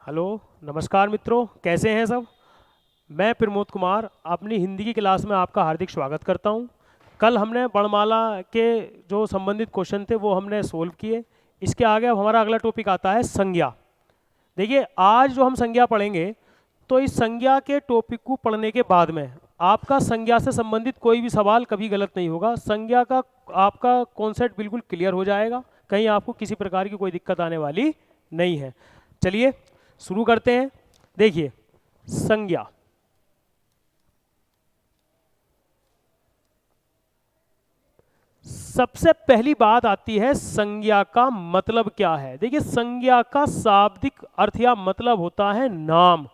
Hello. नमस्कार मित्रों, कैसे हैं सब। मैं प्रमोद कुमार अपनी हिंदी की क्लास में आपका हार्दिक स्वागत करता हूं। कल हमने वर्णमाला के जो संबंधित क्वेश्चन थे वो हमने सोल्व किए। इसके आगे अब हमारा अगला टॉपिक आता है संज्ञा। देखिए, आज जो हम संज्ञा पढ़ेंगे, तो इस संज्ञा के टॉपिक को पढ़ने के बाद में आपका संज्ञा से संबंधित कोई भी सवाल कभी गलत नहीं होगा। संज्ञा का आपका कॉन्सेप्ट बिल्कुल क्लियर हो जाएगा, कहीं आपको किसी प्रकार की कोई दिक्कत आने वाली नहीं है। चलिए शुरू करते हैं। देखिए, संज्ञा। सबसे पहली बात आती है संज्ञा का मतलब क्या है। देखिए, संज्ञा का शाब्दिक अर्थ या मतलब होता है नाम।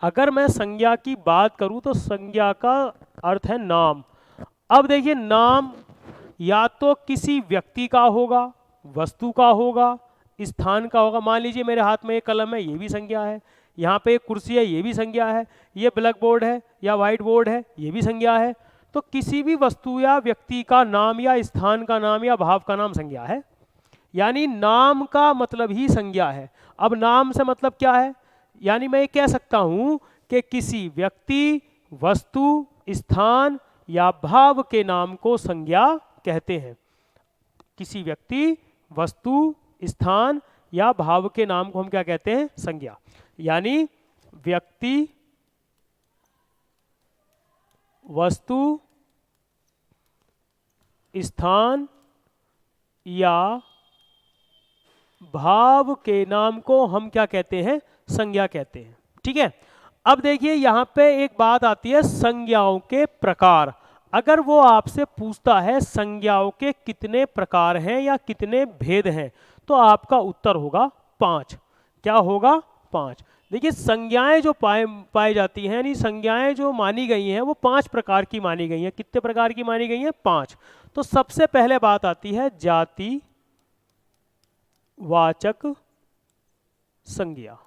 अगर मैं संज्ञा की बात करूं तो संज्ञा का अर्थ है नाम। अब देखिए, नाम या तो किसी व्यक्ति का होगा, वस्तु का होगा, स्थान का होगा। मान लीजिए मेरे हाथ में एक कलम है, ये भी संज्ञा है। यहाँ पे एक कुर्सी है, ये भी संज्ञा है। ये ब्लैक बोर्ड है या वाइट बोर्ड है, ये भी संज्ञा है। तो किसी भी वस्तु या व्यक्ति का नाम या स्थान का नाम या भाव का नाम संज्ञा है। यानी नाम का मतलब ही संज्ञा है। अब नाम से मतलब क्या है, यानी मैं ये कह सकता हूं कि किसी व्यक्ति, वस्तु, स्थान या भाव के नाम को संज्ञा कहते हैं। किसी व्यक्ति, वस्तु, स्थान या भाव के नाम को हम क्या कहते हैं, संज्ञा। यानी व्यक्ति, वस्तु, स्थान या भाव के नाम को हम क्या कहते हैं, संज्ञा कहते हैं। ठीक है। अब देखिए, यहां पे एक बात आती है संज्ञाओं के प्रकार। अगर वो आपसे पूछता है संज्ञाओं के कितने प्रकार हैं या कितने भेद हैं, तो आपका उत्तर होगा 5। क्या होगा, 5। देखिए, संज्ञाएं जो पाई जाती हैं, यानी संज्ञाएं जो मानी गई हैं, वो 5 प्रकार की मानी गई हैं। कितने प्रकार की मानी गई हैं, 5। तो सबसे पहले बात आती है जाति वाचक संज्ञा।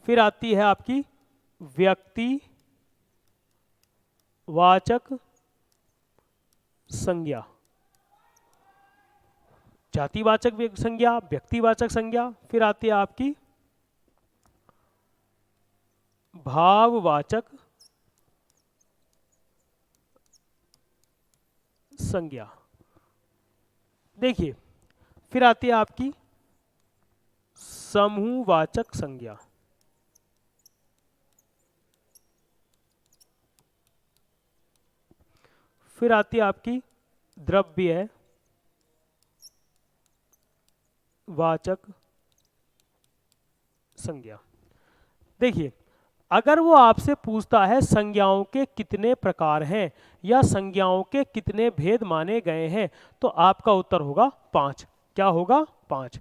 फिर आती है आपकी व्यक्ति वाचक संज्ञा। जातिवाचक संज्ञा, व्यक्तिवाचक संज्ञा। फिर आती है आपकी भाववाचक संज्ञा। देखिए, फिर आती है आपकी समूहवाचक संज्ञा। फिर आती है आपकी द्रव्य वाचक संज्ञा। देखिए, अगर वो आपसे पूछता है संज्ञाओं के कितने प्रकार हैं या संज्ञाओं के कितने भेद माने गए हैं, तो आपका उत्तर होगा 5। क्या होगा, 5।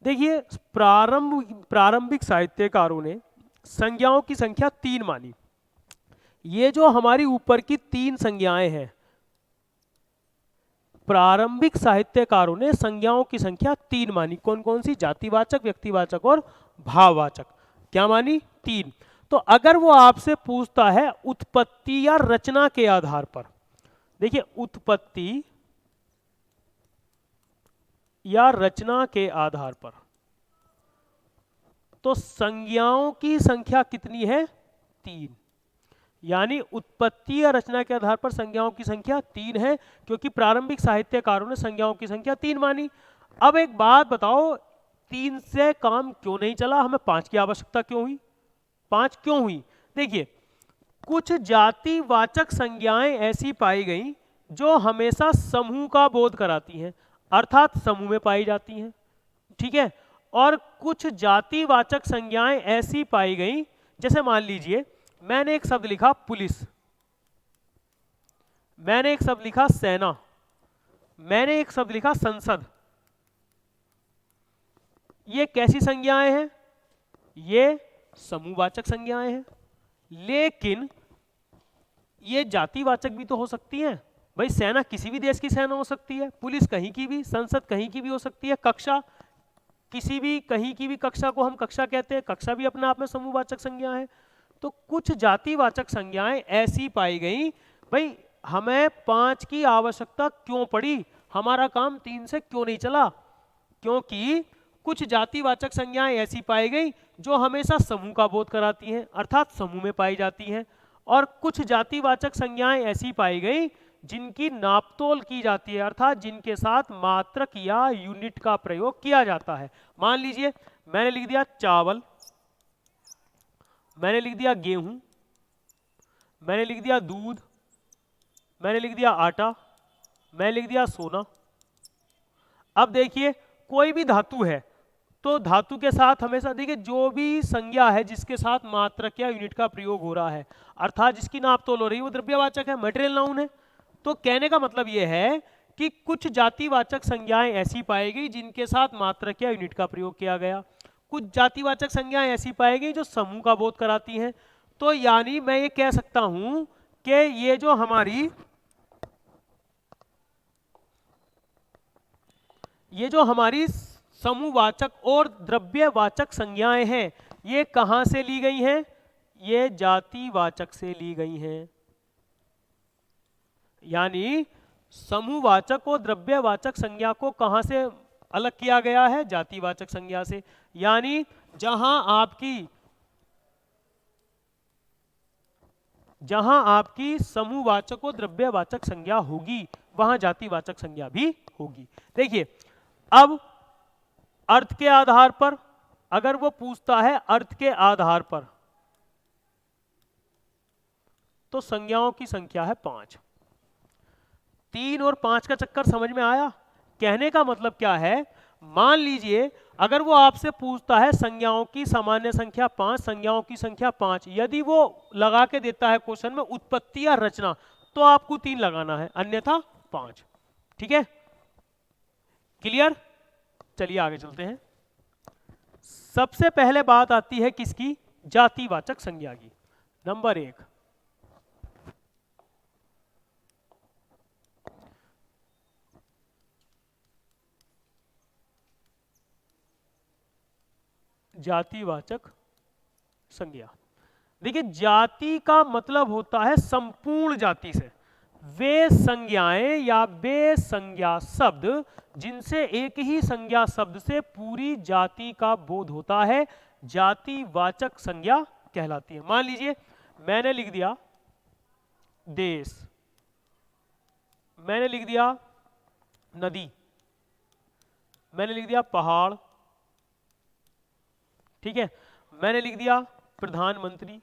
देखिए, प्रारंभिक साहित्यकारों ने संज्ञाओं की संख्या 3 मानी। ये जो हमारी ऊपर की 3 संज्ञाएं हैं, प्रारंभिक साहित्यकारों ने संज्ञाओं की संख्या 3 मानी। कौन कौन सी, जातिवाचक, व्यक्तिवाचक और भाववाचक। क्या मानी, 3। तो अगर वो आपसे पूछता है उत्पत्ति या रचना के आधार पर, देखिए उत्पत्ति या रचना के आधार पर, तो संज्ञाओं की संख्या कितनी है, 3। यानी उत्पत्ति या रचना के आधार पर संज्ञाओं की संख्या 3 है, क्योंकि प्रारंभिक साहित्यकारों ने संज्ञाओं की संख्या 3 मानी। अब एक बात बताओ, 3 से काम क्यों नहीं चला, हमें 5 की आवश्यकता क्यों हुई, 5 क्यों हुई। देखिए, कुछ जातिवाचक संज्ञाएं ऐसी पाई गई जो हमेशा समूह का बोध कराती हैं, अर्थात समूह में पाई जाती हैं। ठीक है। और कुछ जातिवाचक संज्ञाएं ऐसी पाई गई, जैसे मान लीजिए मैंने एक शब्द लिखा पुलिस, मैंने एक शब्द लिखा सेना, मैंने एक शब्द लिखा संसद। ये कैसी संज्ञाएं हैं, ये समूहवाचक संज्ञाएं हैं। लेकिन ये जातिवाचक भी तो हो सकती हैं। भाई, सेना किसी भी देश की सेना हो सकती है, पुलिस कहीं की भी, संसद कहीं की भी हो सकती है, कक्षा किसी भी कहीं की भी कक्षा को हम कक्षा कहते हैं, कक्षा भी अपने आप में समूहवाचक संज्ञा है। तो कुछ जातिवाचक संज्ञाएं ऐसी पाई गई, भाई हमें 5 की आवश्यकता क्यों पड़ी, हमारा काम 3 से क्यों नहीं चला, क्योंकि कुछ जातिवाचक संज्ञाएं ऐसी पाई गई जो हमेशा समूह का बोध कराती हैं, अर्थात समूह में पाई जाती हैं, और कुछ जातिवाचक संज्ञाएं ऐसी पाई गई जिनकी नापतोल की जाती है, अर्थात जिनके साथ मात्रक या यूनिट का प्रयोग किया जाता है। मान लीजिए मैंने लिख दिया चावल, मैंने लिख दिया गेहूं, मैंने लिख दिया दूध, मैंने लिख दिया आटा, मैंने लिख दिया सोना। अब देखिए कोई भी धातु है तो धातु के साथ हमेशा देखिए जो भी संज्ञा है जिसके साथ मात्रक या यूनिट का प्रयोग हो रहा है, अर्थात जिसकी नापतोल हो रही है, वो द्रव्यवाचक है, मटेरियल नाउन है। तो कहने का मतलब यह है कि कुछ जातिवाचक संज्ञाएं ऐसी पाई गई जिनके साथ मात्रक या यूनिट का प्रयोग किया गया, कुछ जातिवाचक संज्ञाएं ऐसी पाई गई जो समूह का बोध कराती हैं। तो यानी मैं ये कह सकता हूं कि ये जो हमारी समूहवाचक और द्रव्यवाचक संज्ञाएं हैं, ये कहां से ली गई हैं? ये जातिवाचक से ली गई हैं। यानी समूहवाचक और द्रव्यवाचक संज्ञा को कहां से अलग किया गया है? जातिवाचक संज्ञा से। यानी जहां आपकी समूहवाचक और द्रव्यवाचक संज्ञा होगी वहां जातिवाचक संज्ञा भी होगी। देखिए अब अर्थ के आधार पर, अगर वो पूछता है अर्थ के आधार पर, तो संज्ञाओं की संख्या है 5। 3 और 5 का चक्कर समझ में आया? कहने का मतलब क्या है, मान लीजिए अगर वो आपसे पूछता है संज्ञाओं की सामान्य संख्या 5, संज्ञाओं की संख्या 5, यदि वो लगा के देता है क्वेश्चन में उत्पत्ति या रचना, तो आपको 3 लगाना है, अन्यथा 5। ठीक है, क्लियर? चलिए आगे चलते हैं। सबसे पहले बात आती है किसकी? जातिवाचक संज्ञा की। नंबर 1, जातिवाचक संज्ञा। देखिए जाति का मतलब होता है संपूर्ण जाति से वे संज्ञाएं या वे संज्ञा शब्द जिनसे एक ही संज्ञा शब्द से पूरी जाति का बोध होता है, जातिवाचक संज्ञा कहलाती है। मान लीजिए मैंने लिख दिया देश, मैंने लिख दिया नदी, मैंने लिख दिया पहाड़, ठीक है, मैंने लिख दिया प्रधानमंत्री,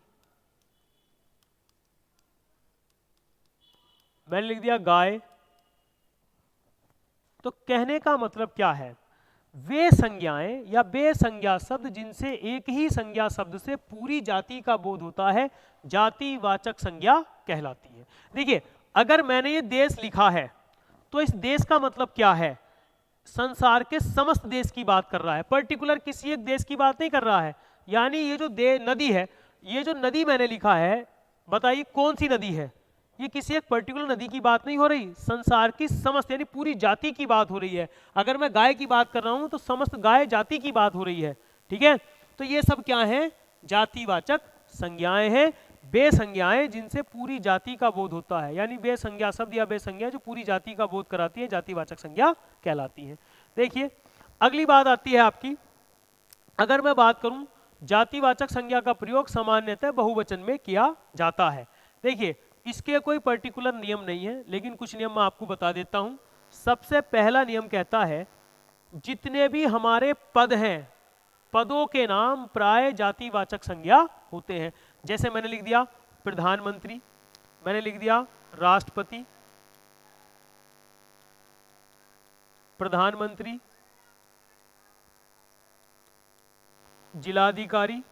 मैंने लिख दिया गाय। तो कहने का मतलब क्या है, वे संज्ञाएं या वे संज्ञा शब्द जिनसे एक ही संज्ञा शब्द से पूरी जाति का बोध होता है, जातिवाचक संज्ञा कहलाती है। देखिए अगर मैंने ये देश लिखा है तो इस देश का मतलब क्या है? संसार के समस्त देश की बात कर रहा है, पर्टिकुलर किसी एक देश की बात नहीं कर रहा है। यानी ये जो नदी है, ये जो नदी मैंने लिखा है, बताइए कौन सी नदी है? ये किसी एक पर्टिकुलर नदी की बात नहीं हो रही, संसार की समस्त यानी पूरी जाति की बात हो रही है। अगर मैं गाय की बात कर रहा हूं तो समस्त गाय जाति की बात हो रही है। ठीक है, तो ये सब क्या है? जातिवाचक संज्ञाएं हैं, वे संज्ञाएं जिनसे पूरी जाति का बोध होता है, यानी वे संज्ञा शब्द या वे संज्ञा जो पूरी जाति का बोध कराती है, जातिवाचक संज्ञा कहलाती है। देखिए अगली बात आती है आपकी, अगर मैं बात करूं जातिवाचक संज्ञा का प्रयोग सामान्यतः बहुवचन में किया जाता है। देखिए इसके कोई पर्टिकुलर नियम नहीं है, लेकिन कुछ नियम मैं आपको बता देता हूं। सबसे पहला नियम कहता है जितने भी हमारे पद हैं, पदों के नाम प्राय जातिवाचक संज्ञा होते हैं। जैसे मैंने लिख दिया प्रधानमंत्री, मैंने लिख दिया राष्ट्रपति, प्रधानमंत्री, जिलाधिकारी।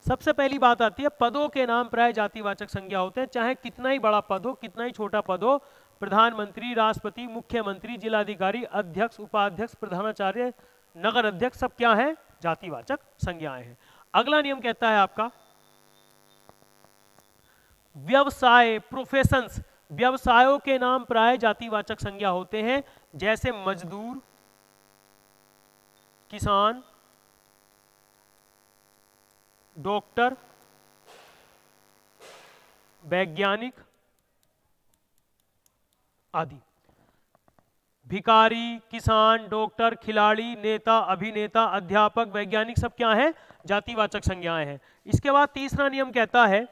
सबसे पहली बात आती है पदों के नाम प्राय जातिवाचक संज्ञा होते हैं, चाहे कितना ही बड़ा पद हो, कितना ही छोटा पद हो। प्रधानमंत्री, राष्ट्रपति, मुख्यमंत्री, जिलाधिकारी, अध्यक्ष, उपाध्यक्ष, प्रधानाचार्य, नगर अध्यक्ष, सब क्या है? जातिवाचक संज्ञाएं हैं। अगला नियम कहता है आपका व्यवसाय, प्रोफेशंस, व्यवसायों के नाम प्राय जातिवाचक संज्ञा होते हैं। जैसे मजदूर, किसान, डॉक्टर, वैज्ञानिक आदि। भिखारी, किसान, डॉक्टर, खिलाड़ी, नेता, अभिनेता, अध्यापक, वैज्ञानिक सब क्या हैं? जातिवाचक संज्ञाएं हैं। इसके बाद तीसरा नियम कहता है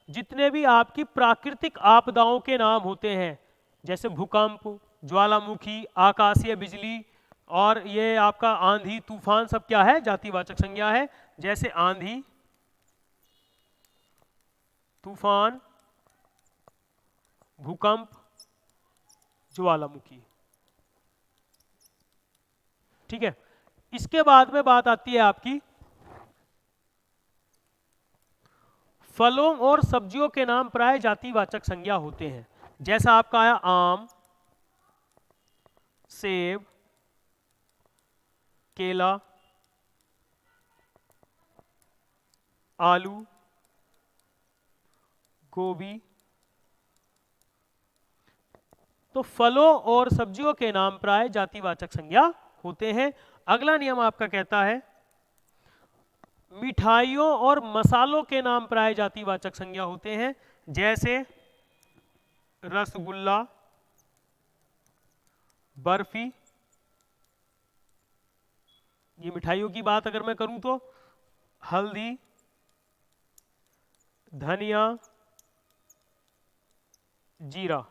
जितने भी आपकी प्राकृतिक आपदाओं के नाम होते हैं, जैसे भूकंप, ज्वालामुखी, आकाशीय बिजली और ये आपका आंधी तूफान, सब क्या है? जातिवाचक संज्ञा है। जैसे आंधी, तूफान, भूकंप, ज्वालामुखी। ठीक है। इसके बाद में बात आती है आपकी फलों और सब्जियों के नाम प्राय जातिवाचक संज्ञा होते हैं। जैसा आपका आया आम, सेब, केला, आलू, गोभी। तो फलों और सब्जियों के नाम प्राय जातिवाचक संज्ञा होते हैं। अगला नियम आपका कहता है मिठाइयों और मसालों के नाम प्राय जातिवाचक संज्ञा होते हैं। जैसे रसगुल्ला, बर्फी। ये मिठाइयों की बात अगर मैं करूं तो हल्दी, धनिया, जीरा।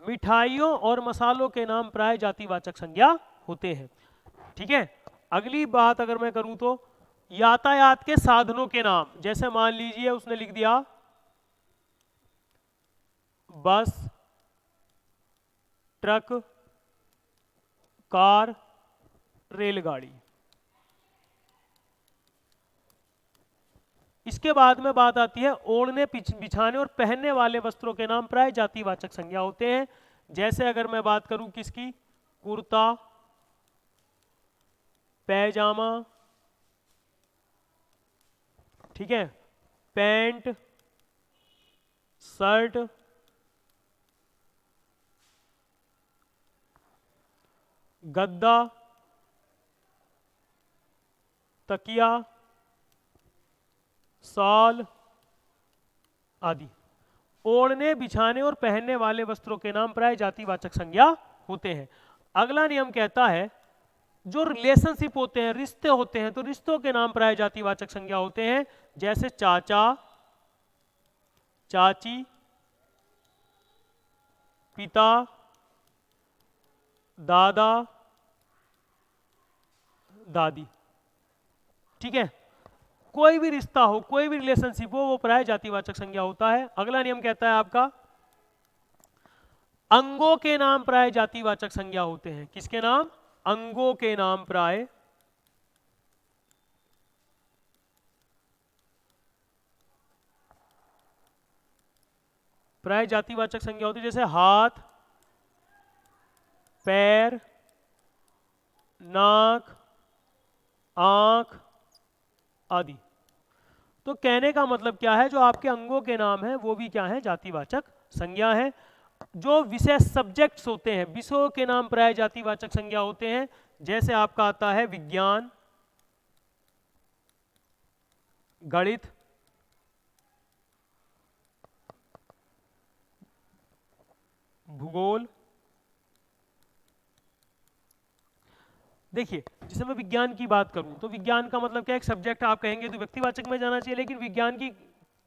मिठाइयों और मसालों के नाम प्राय जातिवाचक संज्ञा होते हैं। ठीक है। अगली बात अगर मैं करूं तो यातायात के साधनों के नाम, जैसे मान लीजिए उसने लिख दिया बस, ट्रक, कार, रेलगाड़ी। इसके बाद में बात आती है ओढ़ने, बिछाने और पहनने वाले वस्त्रों के नाम प्राय जातिवाचक संज्ञा होते हैं। जैसे अगर मैं बात करूं किसकी, कुर्ता, पैजामा, ठीक है, पैंट, शर्ट, गद्दा, तकिया, शॉल आदि। ओढ़ने, बिछाने और पहनने वाले वस्त्रों के नाम प्राय जातिवाचक संज्ञा होते हैं। अगला नियम कहता है जो रिलेशनशिप होते हैं, रिश्ते होते हैं, तो रिश्तों के नाम प्राय जातिवाचक संज्ञा होते हैं। जैसे चाचा, चाची, पिता, दादा, दादी। ठीक है। कोई भी रिश्ता हो, कोई भी रिलेशनशिप हो, वो प्राय जातिवाचक संज्ञा होता है। अगला नियम कहता है आपका अंगों के नाम प्राय जातिवाचक संज्ञा होते हैं। किसके नाम? अंगों के नाम प्राय जातिवाचक संज्ञा होती है। जैसे हाथ, पैर, नाक, आंख आदि। तो कहने का मतलब क्या है, जो आपके अंगों के नाम है वो भी क्या है? जातिवाचक संज्ञा है। जो विशेष सब्जेक्ट्स होते हैं, विषयों के नाम प्राय जातिवाचक संज्ञा होते हैं। जैसे आपका आता है विज्ञान, गणित, भूगोल। देखिए, जैसे मैं विज्ञान की बात करूं तो विज्ञान का मतलब क्या है? एक सब्जेक्ट आप कहेंगे तो व्यक्तिवाचक में जाना चाहिए, लेकिन विज्ञान की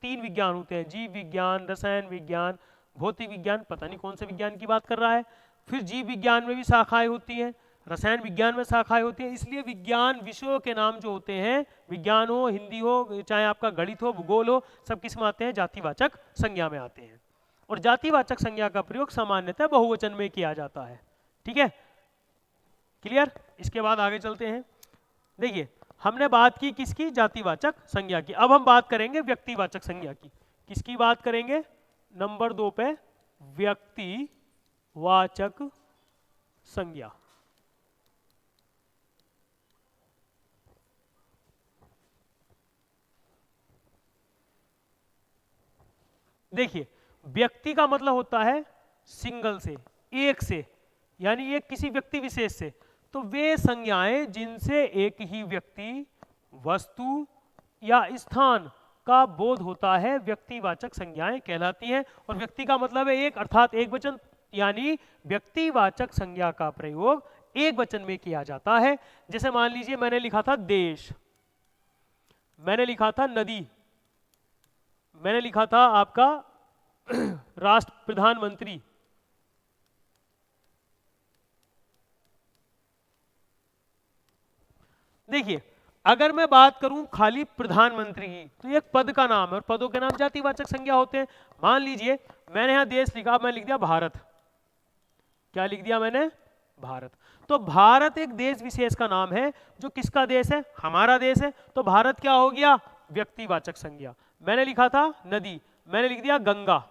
3 विज्ञान होते हैं, जीव विज्ञान, रसायन विज्ञान, भौतिक विज्ञान। पता नहीं कौन से विज्ञान की बात कर रहा है। फिर जीव विज्ञान में भी शाखाएं होती हैं, रसायन विज्ञान में शाखाएं होती हैं। इसलिए विज्ञान विषयों के नाम जो होते हैं, विज्ञान हो, हिंदी हो, चाहे आपका गणित हो, भूगोल हो, सब किस में आते हैं? जातिवाचक संज्ञा में आते हैं। और जातिवाचक संज्ञा का प्रयोग सामान्यतः बहुवचन में किया जाता है। ठीक है, क्लियर? इसके बाद आगे चलते हैं। देखिए, हमने बात की किसकी? जातिवाचक संज्ञा की। अब हम बात करेंगे व्यक्तिवाचक संज्ञा की। किसकी बात करेंगे? नंबर 2 पे व्यक्तिवाचक संज्ञा। देखिए, व्यक्ति का मतलब होता है सिंगल से, एक से, यानी एक किसी व्यक्ति विशेष से। तो वे संज्ञाएं जिनसे एक ही व्यक्ति, वस्तु या स्थान का बोध होता है, व्यक्तिवाचक संज्ञाएं कहलाती हैं। और व्यक्ति का मतलब है एक, अर्थात एक वचन यानी व्यक्तिवाचक संज्ञा का प्रयोग एक वचन में किया जाता है। जैसे मान लीजिए मैंने लिखा था देश, मैंने लिखा था नदी, मैंने लिखा था आपका राष्ट्र प्रधानमंत्री। देखिए अगर मैं बात करूं खाली प्रधानमंत्री की तो एक पद का नाम है और पदों के नाम जातिवाचक संज्ञा होते हैं। मान लीजिए मैंने यहां देश लिखा, मैं लिख दिया भारत। क्या लिख दिया मैंने? भारत। तो भारत एक देश विशेष का नाम है जो किसका देश है? हमारा देश है। तो भारत क्या हो गया? व्यक्तिवाचक संज्ञा। मैंने लिखा था नदी, मैंने लिख दिया गंगा।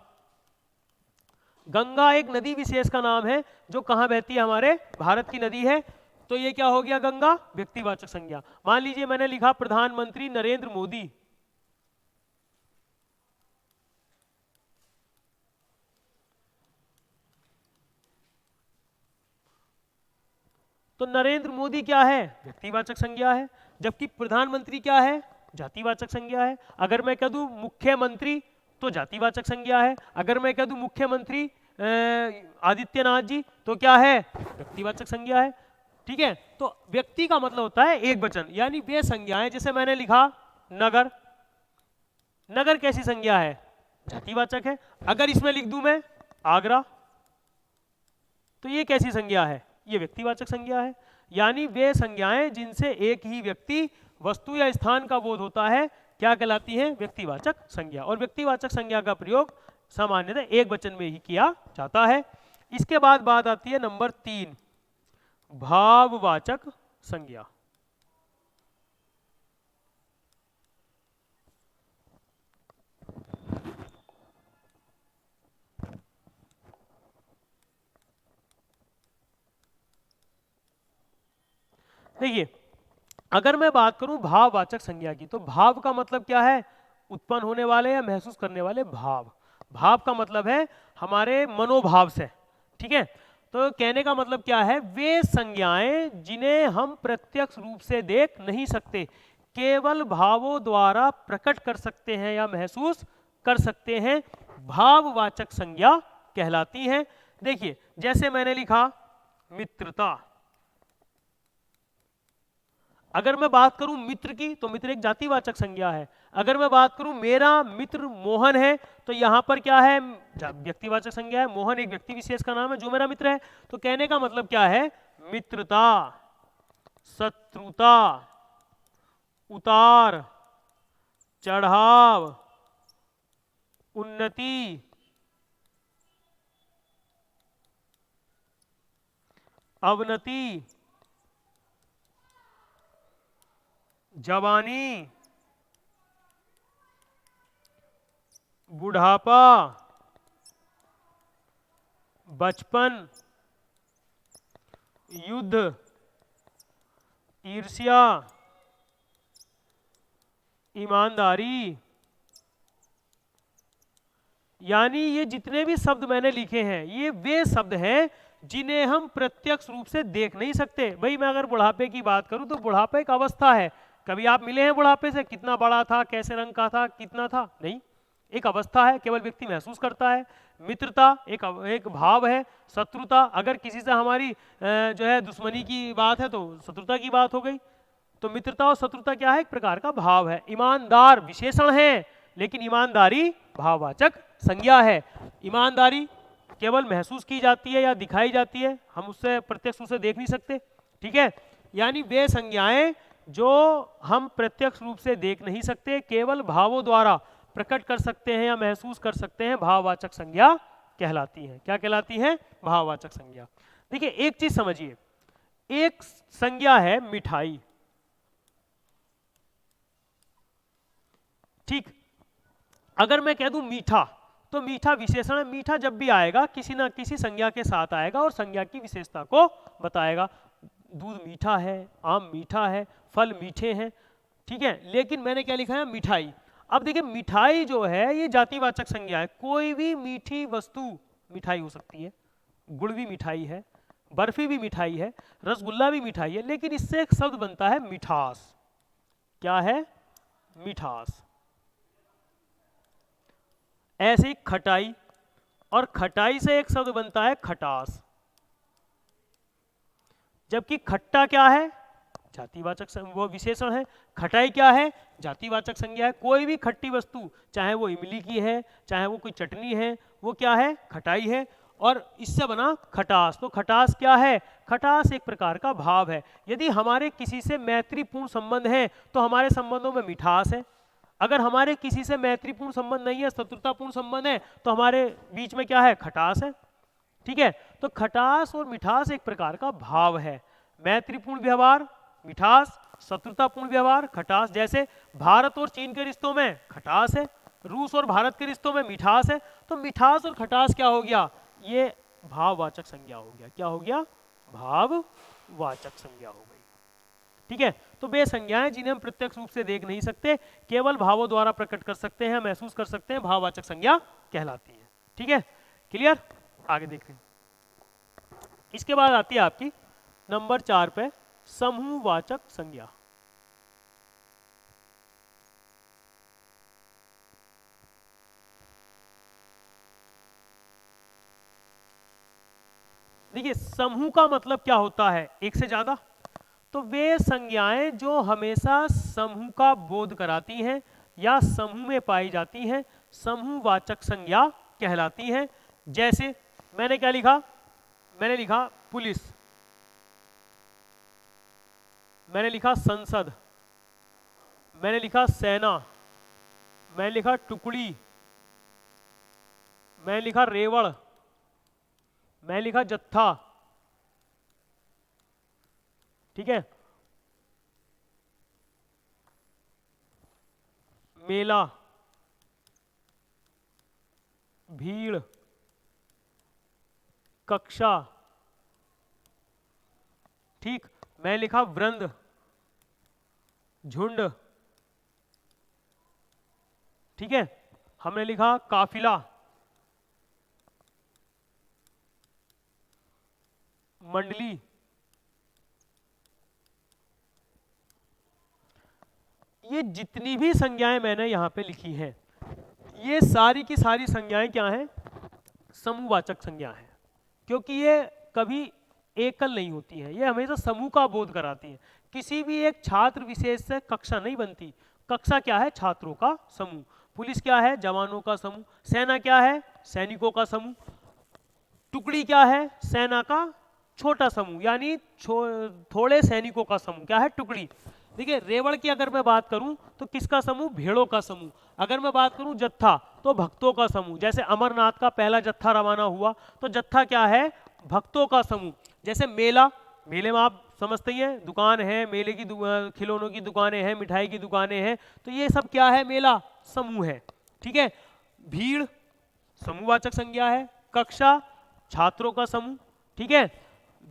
गंगा एक नदी विशेष का नाम है जो कहां बहती है? हमारे भारत की नदी है। तो ये क्या हो गया? गंगा व्यक्तिवाचक संज्ञा। मान लीजिए मैंने लिखा प्रधानमंत्री नरेंद्र मोदी, तो नरेंद्र मोदी क्या है? व्यक्तिवाचक संज्ञा है। जबकि प्रधानमंत्री क्या है? जातिवाचक संज्ञा है। अगर मैं कह दूं मुख्यमंत्री तो जातिवाचक संज्ञा है। अगर मैं कह दूं मुख्यमंत्री आदित्यनाथ जी तो क्या है? व्यक्तिवाचक संज्ञा है। ठीक है। तो व्यक्ति का मतलब होता है एक वचन, यानी वे संज्ञाएं, जैसे मैंने लिखा नगर, नगर कैसी संज्ञा है? जातिवाचक है। अगर इसमें लिख दूं मैं आगरा तो ये कैसी संज्ञा है? ये व्यक्तिवाचक संज्ञा है। यानी वे संज्ञाएं जिनसे एक ही व्यक्ति, वस्तु या स्थान का बोध होता है क्या कहलाती हैं? व्यक्तिवाचक संज्ञा। और व्यक्तिवाचक संज्ञा का प्रयोग सामान्यतः एक वचन में ही किया जाता है। इसके बाद बात आती है नंबर 3, भाववाचक संज्ञा। देखिए अगर मैं बात करूं भाववाचक संज्ञा की, तो भाव का मतलब क्या है? उत्पन्न होने वाले या महसूस करने वाले भाव। भाव का मतलब है हमारे मनोभाव से। ठीक है। तो कहने का मतलब क्या है? वे संज्ञाएं जिन्हें हम प्रत्यक्ष रूप से देख नहीं सकते, केवल भावों द्वारा प्रकट कर सकते हैं या महसूस कर सकते हैं, भाववाचक संज्ञा कहलाती हैं। देखिए जैसे मैंने लिखा मित्रता, अगर मैं बात करूं मित्र की तो मित्र एक जातिवाचक संज्ञा है। अगर मैं बात करूं मेरा मित्र मोहन है तो यहां पर क्या है? व्यक्तिवाचक संज्ञा है। मोहन एक व्यक्ति विशेष का नाम है जो मेरा मित्र है। तो कहने का मतलब क्या है? मित्रता, शत्रुता, उतार चढ़ाव, उन्नति, अवनति, जवानी, बुढ़ापा, बचपन, युद्ध, ईर्ष्या, ईमानदारी। यानी ये जितने भी शब्द मैंने लिखे हैं ये वे शब्द हैं जिन्हें हम प्रत्यक्ष रूप से देख नहीं सकते। भाई मैं अगर बुढ़ापे की बात करूं तो बुढ़ापा एक अवस्था है। कभी आप मिले हैं बुढ़ापे से? कितना बड़ा था, कैसे रंग का था, कितना था? नहीं, एक अवस्था है, केवल व्यक्ति महसूस करता है। मित्रता एक भाव है। शत्रुता, अगर किसी से हमारी जो है दुश्मनी की बात है तो शत्रुता की बात हो गई। तो मित्रता और शत्रुता क्या है? एक प्रकार का भाव है। ईमानदार विशेषण है लेकिन ईमानदारी भाववाचक संज्ञा है। ईमानदारी केवल महसूस की जाती है या दिखाई जाती है, हम उससे प्रत्यक्ष रूप से देख नहीं सकते। ठीक है। यानी वे संज्ञाएं जो हम प्रत्यक्ष रूप से देख नहीं सकते, केवल भावों द्वारा प्रकट कर सकते हैं या महसूस कर सकते हैं, भाववाचक संज्ञा कहलाती हैं। क्या कहलाती हैं? भाववाचक संज्ञा। देखिए एक चीज समझिए, एक संज्ञा है मिठाई। ठीक, अगर मैं कह दूं मीठा तो मीठा विशेषण है। मीठा जब भी आएगा किसी ना किसी संज्ञा के साथ आएगा और संज्ञा की विशेषता को बताएगा। दूध मीठा है, आम मीठा है, फल मीठे हैं। ठीक है। लेकिन मैंने क्या लिखा है? मिठाई। अब देखिए मिठाई जो है ये जातिवाचक संज्ञा है। कोई भी मीठी वस्तु मिठाई हो सकती है। गुड़ भी मिठाई है, बर्फी भी मिठाई है, रसगुल्ला भी मिठाई है, लेकिन इससे एक शब्द बनता है मिठास। क्या है? मिठास। ऐसे ही खटाई और खटाई से एक शब्द बनता है खटास, जबकि खट्टा क्या है, जातिवाचक वो विशेषण है, खटाई क्या है, जातिवाचक संज्ञा है। कोई भी खट्टी वस्तु, चाहे वो इमली की है, चाहे वो कोई चटनी है, वो क्या है, खटाई है। और इससे बना खटास। तो खटास क्या है, खटास एक प्रकार का भाव है। यदि हमारे किसी से मैत्रीपूर्ण संबंध है तो हमारे संबंधों में मिठास है। अगर हमारे किसी से मैत्रीपूर्ण संबंध नहीं है, शत्रुतापूर्ण संबंध है, तो हमारे बीच में क्या है, खटास है। ठीक है, तो खटास और मिठास एक प्रकार का भाव है। मैत्रीपूर्ण व्यवहार मिठास, शत्रुतापूर्ण व्यवहार खटास। जैसे भारत और चीन के रिश्तों में खटास है, रूस और भारत के रिश्तों में मिठास है। तो मिठास और खटास क्या हो गया, ये भाववाचक संज्ञा हो गया। क्या हो गया, भाववाचक संज्ञा हो गई। ठीक है, तो वे संज्ञाएं जिन्हें हम प्रत्यक्ष रूप से देख नहीं सकते, केवल भावों द्वारा प्रकट कर सकते हैं, महसूस कर सकते हैं, भाववाचक संज्ञा कहलाती है। ठीक है, क्लियर। आगे देखते हैं। इसके बाद आती है आपकी नंबर 4 पे समूहवाचक संज्ञा। देखिए, समूह का मतलब क्या होता है, एक से ज्यादा। तो वे संज्ञाएं जो हमेशा समूह का बोध कराती हैं या समूह में पाई जाती हैं, समूहवाचक संज्ञा कहलाती हैं। जैसे मैंने क्या लिखा, मैंने लिखा पुलिस, मैंने लिखा संसद, मैंने लिखा सेना, मैंने लिखा टुकड़ी, मैंने लिखा रेवड़, मैंने लिखा जत्था। ठीक है, मेला, भीड़, कक्षा। ठीक, मैं लिखा वृंद, झुंड। ठीक है, हमने लिखा काफिला, मंडली। ये जितनी भी संज्ञाएं मैंने यहां पे लिखी हैं, ये सारी की सारी संज्ञाएं क्या हैं, समूहवाचक संज्ञा हैं। क्योंकि ये कभी एकल नहीं होती हैं, ये हमेशा समूह का बोध कराती हैं। किसी भी एक छात्र विशेष से कक्षा नहीं बनती। कक्षा क्या है, छात्रों का समूह। पुलिस क्या है, जवानों का समूह। सेना क्या है, सैनिकों का समूह। टुकड़ी क्या है, सेना का छोटा समूह, यानी थोड़े सैनिकों का समूह क्या है, टुकड़ी। देखिए, रेवड़ की अगर मैं बात करूं तो किसका समूह, भेड़ों का समूह। अगर मैं बात करूं जत्था, तो भक्तों का समूह। जैसे अमरनाथ का पहला जत्था रवाना हुआ, तो जत्था क्या है, भक्तों का समूह। जैसे मेला, मेले में आप समझते ही हैं, दुकान है, मेले की खिलौनों की दुकानें हैं, मिठाई की दुकानें हैं, तो ये सब क्या है, मेला समूह है। ठीक है, भीड़ समूहवाचक संज्ञा है। कक्षा छात्रों का समूह। ठीक है,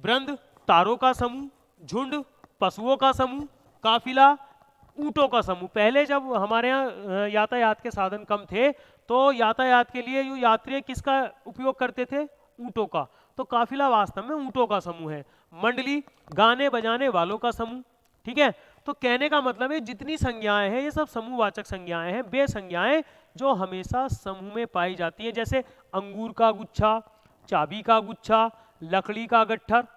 वृंद तारों का समूह, झुंड पशुओं का समूह, काफिला ऊंटों का समूह। पहले जब हमारे यहाँ यातायात के साधन कम थे, तो यातायात के लिए जो यात्री किसका उपयोग करते थे, ऊंटों का। तो काफिला वास्तव में ऊंटों का समूह है। मंडली गाने बजाने वालों का समूह। ठीक है, तो कहने का मतलब है जितनी संज्ञाएं हैं ये सब समूहवाचक संज्ञाएं हैं, वे संज्ञाएं जो हमेशा समूह में पाई जाती हैं। जैसे अंगूर का गुच्छा, चाबी का गुच्छा, लकड़ी का गट्ठर।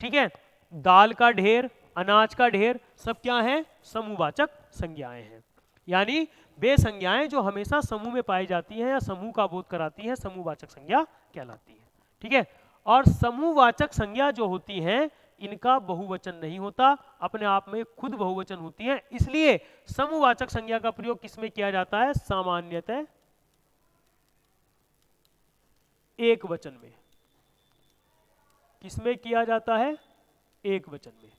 ठीक है, दाल का ढेर, अनाज का ढेर, सब क्या है, समूहवाचक संज्ञाएं हैं। यानी वे संज्ञाएं जो हमेशा समूह में पाई जाती हैं या समूह का बोध कराती हैं, समूहवाचक संज्ञा कहलाती है। ठीक है, और समूहवाचक संज्ञा जो होती हैं इनका बहुवचन नहीं होता, अपने आप में खुद बहुवचन होती हैं। इसलिए समूहवाचक संज्ञा का प्रयोग किसमें किया जाता है, सामान्यतः एक वचन में। किसमें किया जाता है, एक वचन में।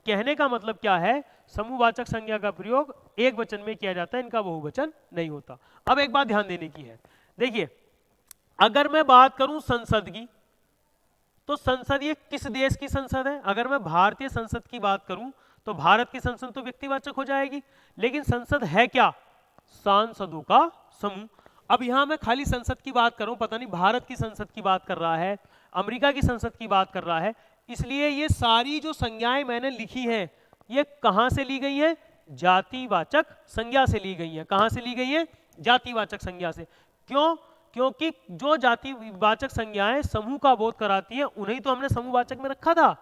कहने का मतलब क्या है, समूहवाचक संज्ञा का प्रयोग एक वचन में किया जाता है, इनका बहुवचन नहीं होता। अब एक बात ध्यान देने की है, देखिए अगर मैं बात करूं संसद की, तो संसद ये किस देश की संसद है। अगर मैं भारतीय संसद की बात करूं तो भारत की संसद तो व्यक्तिवाचक हो जाएगी, लेकिन संसद है क्या, सांसदों का समूह। अब यहां मैं खाली संसद की बात करूं, पता नहीं भारत की संसद की बात कर रहा है, अमेरिका की संसद की बात कर रहा है। इसलिए ये सारी जो संज्ञाएं मैंने लिखी हैं ये कहां से ली गई हैं, जातिवाचक संज्ञा से ली गई हैं। कहां से ली गई है, जातिवाचक संज्ञा से। क्यों, क्योंकि जो जातिवाचक संज्ञाएं समूह का बोध कराती हैं उन्हें तो हमने समूहवाचक में रखा था।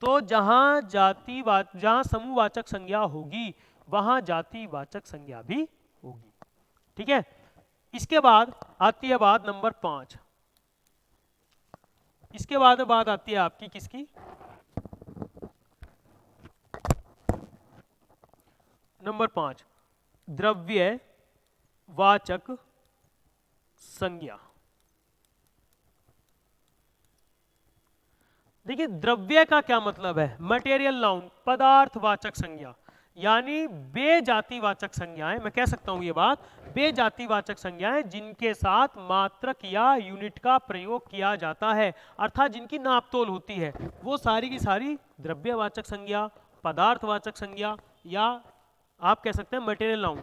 तो जहां समूहवाचक संज्ञा होगी वहां जातिवाचक संज्ञा भी होगी। ठीक है, इसके बाद आती है बात नंबर 5। इसके बाद बात आती है आपकी किसकी, नंबर 5, द्रव्यवाचक संज्ञा। देखिए द्रव्य का क्या मतलब है, मटेरियल नाउन, पदार्थवाचक संज्ञा, यानी बेजातिवाचक संज्ञाएं, मैं कह सकता हूं ये बात, बेजातिवाचक संज्ञाएं जिनके साथ मात्रक या यूनिट का प्रयोग किया जाता है, अर्थात जिनकी नापतोल होती है, वो सारी की सारी द्रव्यवाचक संज्ञा, पदार्थवाचक संज्ञा या आप कह सकते हैं मटेरियल नाउन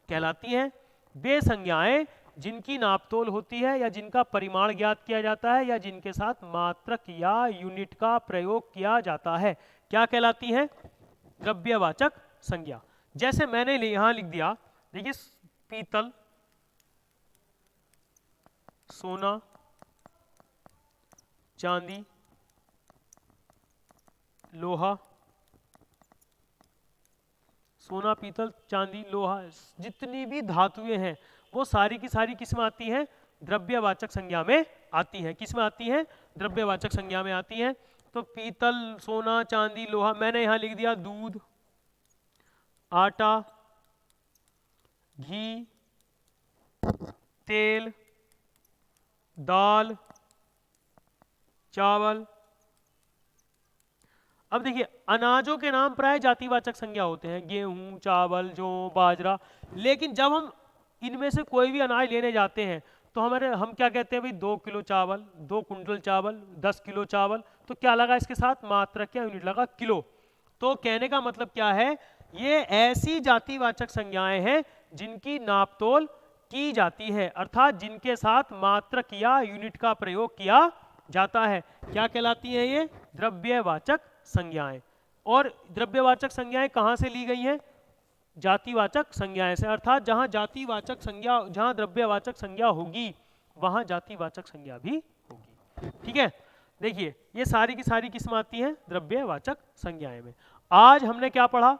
कहलाती हैं। वे संज्ञाएं जिनकी नापतोल होती है या जिनका परिमाण ज्ञात किया जाता है या जिनके साथ मात्रक या यूनिट का प्रयोग किया जाता है, क्या कहलाती हैं, द्रव्यवाचक संज्ञा। जैसे मैंने यहां लिख दिया, देखिए पीतल, सोना, चांदी, लोहा, सोना, पीतल, चांदी, लोहा, जितनी भी धातुएं हैं वो सारी की सारी किस में आती हैं, द्रव्यवाचक संज्ञा में आती हैं। किस में आती हैं, द्रव्यवाचक संज्ञा में आती हैं। तो पीतल, सोना, चांदी, लोहा, मैंने यहां लिख दिया दूध, आटा, घी, तेल, दाल, चावल। अब देखिए अनाजों के नाम प्राय जातिवाचक संज्ञा होते हैं, गेहूं, चावल, जौ, बाजरा, लेकिन जब हम इनमें से कोई भी अनाज लेने जाते हैं तो हम क्या कहते हैं भाई 2 किलो चावल, 2 कुंटल चावल, 10 किलो चावल, तो क्या लगा इसके साथ, मात्रक क्या यूनिट लगा, किलो। तो कहने का मतलब क्या है, ये ऐसी जातिवाचक संज्ञाएं हैं जिनकी नापतोल की जाती है, अर्थात जिनके साथ मात्रक या यूनिट का प्रयोग किया जाता है, क्या कहलाती है ये, द्रव्यवाचक संज्ञाएं। और द्रव्यवाचक संज्ञाएं कहां से ली गई हैं, जातिवाचक संज्ञाएं से, अर्थात जहां जातिवाचक संज्ञा, जहां द्रव्यवाचक संज्ञा होगी वहां जातिवाचक संज्ञा भी होगी। ठीक है, देखिए ये सारी की सारी किस में आती हैं, द्रव्यवाचक संज्ञाएं में। आज हमने क्या पढ़ा,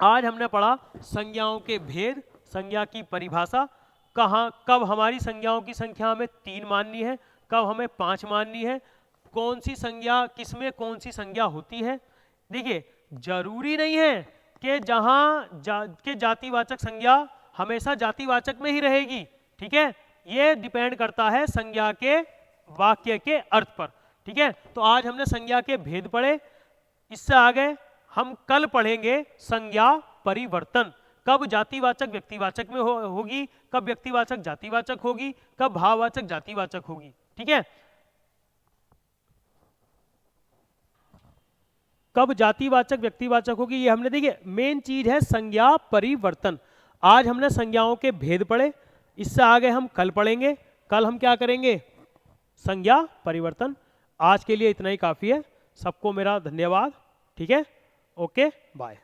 आज हमने पढ़ा संज्ञाओं के भेद, संज्ञा की परिभाषा, कहां कब हमारी संज्ञाओं की संख्या में 3 माननी है, कब हमें 5 माननी है, कौन सी संज्ञा किसमें कौन सी संज्ञा होती है। देखिए जरूरी नहीं है कि के जातिवाचक संज्ञा हमेशा जातिवाचक में ही रहेगी। ठीक है, ये डिपेंड करता है संज्ञा के वाक्य के अर्थ पर। ठीक है, तो आज हमने संज्ञा के भेद पढ़े, इससे आगे हम कल पढ़ेंगे संज्ञा परिवर्तन, कब जातिवाचक व्यक्तिवाचक में होगी, कब व्यक्तिवाचक जातिवाचक होगी, कब भाववाचक जातिवाचक होगी। ठीक है, कब जातिवाचक व्यक्तिवाचक होगी, ये हमने देखिए मेन चीज है संज्ञा परिवर्तन। आज हमने संज्ञाओं के भेद पढ़े, इससे आगे हम कल पढ़ेंगे, कल हम क्या करेंगे, संज्ञा परिवर्तन। आज के लिए इतना ही काफी है, सबको मेरा धन्यवाद। ठीक है, ओके बाय।